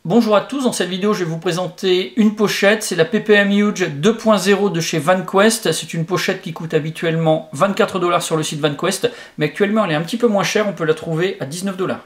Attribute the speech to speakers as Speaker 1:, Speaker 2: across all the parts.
Speaker 1: Bonjour à tous, dans cette vidéo je vais vous présenter une pochette, c'est la PPM Huge 2.0 de chez VanQuest. C'est une pochette qui coûte habituellement 24 $ sur le site VanQuest, mais actuellement elle est un petit peu moins chère, on peut la trouver à 19 $.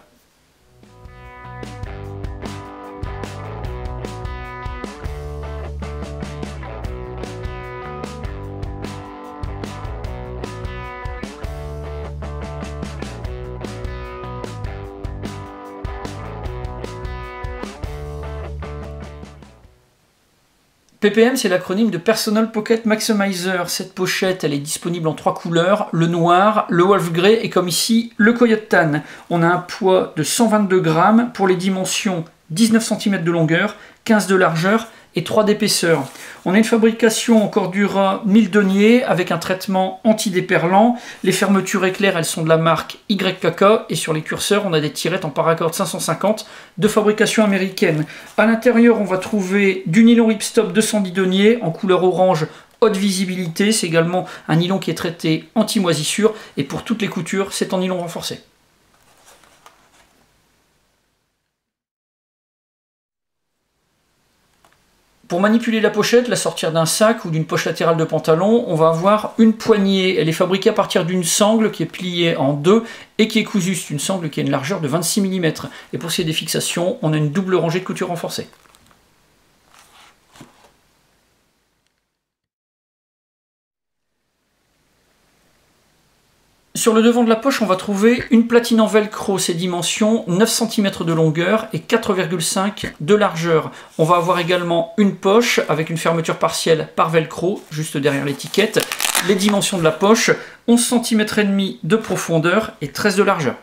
Speaker 1: PPM, c'est l'acronyme de Personal Pocket Maximizer. Cette pochette, elle est disponible en 3 couleurs, le noir, le wolf grey et comme ici, le coyote tan. On a un poids de 122 grammes pour les dimensions 19 cm de longueur, 15 de largeur et 3 d'épaisseur. On a une fabrication en Cordura 1000 deniers avec un traitement anti-déperlant. Les fermetures éclairs, elles sont de la marque YKK et sur les curseurs, on a des tirettes en paracord 550 de fabrication américaine. À l'intérieur, on va trouver du nylon ripstop 210 deniers en couleur orange haute visibilité. C'est également un nylon qui est traité anti-moisissure et pour toutes les coutures, c'est en nylon renforcé. Pour manipuler la pochette, la sortir d'un sac ou d'une poche latérale de pantalon, on va avoir une poignée. Elle est fabriquée à partir d'une sangle qui est pliée en deux et qui est cousue. C'est une sangle qui a une largeur de 26 mm. Et pour ce qui est des fixations, on a une double rangée de couture renforcée. Sur le devant de la poche, on va trouver une platine en velcro, ses dimensions 9 cm de longueur et 4,5 de largeur. On va avoir également une poche avec une fermeture partielle par velcro, juste derrière l'étiquette. Les dimensions de la poche, 11 cm et demi de profondeur et 13 de largeur.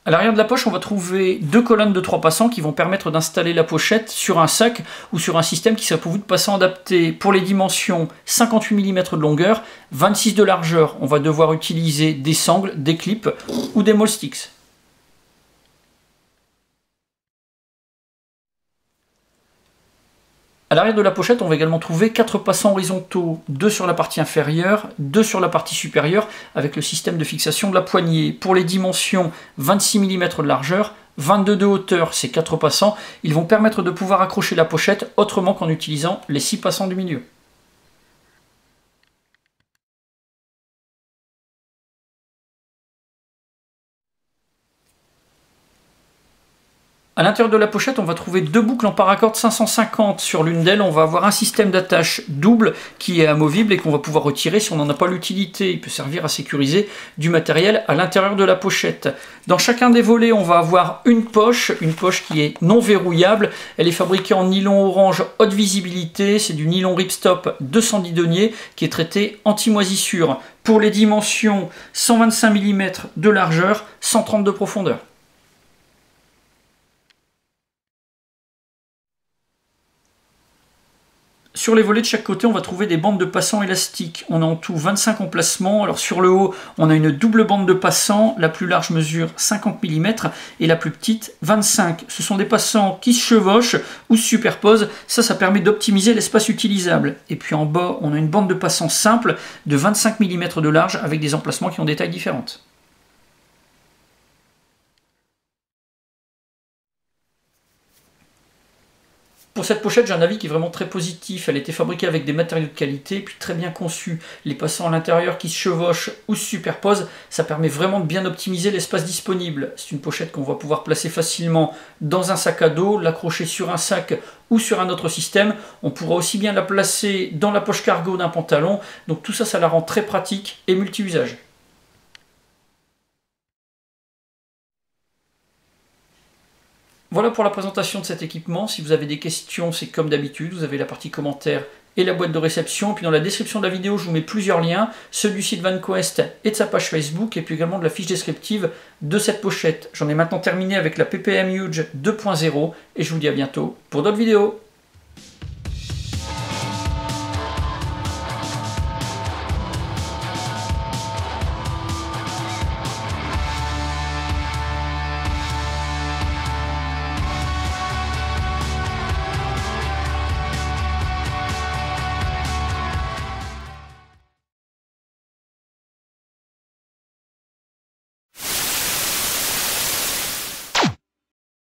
Speaker 1: À l'arrière de la poche, on va trouver deux colonnes de 3 passants qui vont permettre d'installer la pochette sur un sac ou sur un système qui sera pourvu de passants adaptés. Pour les dimensions 58 mm de longueur, 26 de largeur, on va devoir utiliser des sangles, des clips ou des maul sticks. À l'arrière de la pochette, on va également trouver 4 passants horizontaux, 2 sur la partie inférieure, 2 sur la partie supérieure, avec le système de fixation de la poignée. Pour les dimensions 26 mm de largeur, 22 de hauteur, ces 4 passants, ils vont permettre de pouvoir accrocher la pochette autrement qu'en utilisant les 6 passants du milieu. À l'intérieur de la pochette, on va trouver deux boucles en paracord 550. Sur l'une d'elles, on va avoir un système d'attache double qui est amovible et qu'on va pouvoir retirer si on n'en a pas l'utilité. Il peut servir à sécuriser du matériel à l'intérieur de la pochette. Dans chacun des volets, on va avoir une poche qui est non verrouillable. Elle est fabriquée en nylon orange haute visibilité. C'est du nylon ripstop 210 deniers qui est traité anti-moisissure. Pour les dimensions 125 mm de largeur, 130 de profondeur. Sur les volets de chaque côté, on va trouver des bandes de passants élastiques. On a en tout 25 emplacements. Alors sur le haut, on a une double bande de passants. La plus large mesure 50 mm et la plus petite 25. Ce sont des passants qui se chevauchent ou se superposent. Ça permet d'optimiser l'espace utilisable. Et puis en bas, on a une bande de passants simple de 25 mm de large avec des emplacements qui ont des tailles différentes. Pour cette pochette, j'ai un avis qui est vraiment très positif. Elle a été fabriquée avec des matériaux de qualité, puis très bien conçue. Les passants à l'intérieur qui se chevauchent ou se superposent, ça permet vraiment de bien optimiser l'espace disponible. C'est une pochette qu'on va pouvoir placer facilement dans un sac à dos, l'accrocher sur un sac ou sur un autre système. On pourra aussi bien la placer dans la poche cargo d'un pantalon. Donc tout ça, ça la rend très pratique et multi-usage. Voilà pour la présentation de cet équipement. Si vous avez des questions, c'est comme d'habitude, vous avez la partie commentaires et la boîte de réception. Et puis dans la description de la vidéo, je vous mets plusieurs liens, ceux du site VanQuest et de sa page Facebook, et puis également de la fiche descriptive de cette pochette. J'en ai maintenant terminé avec la PPM Huge 2.0, et je vous dis à bientôt pour d'autres vidéos.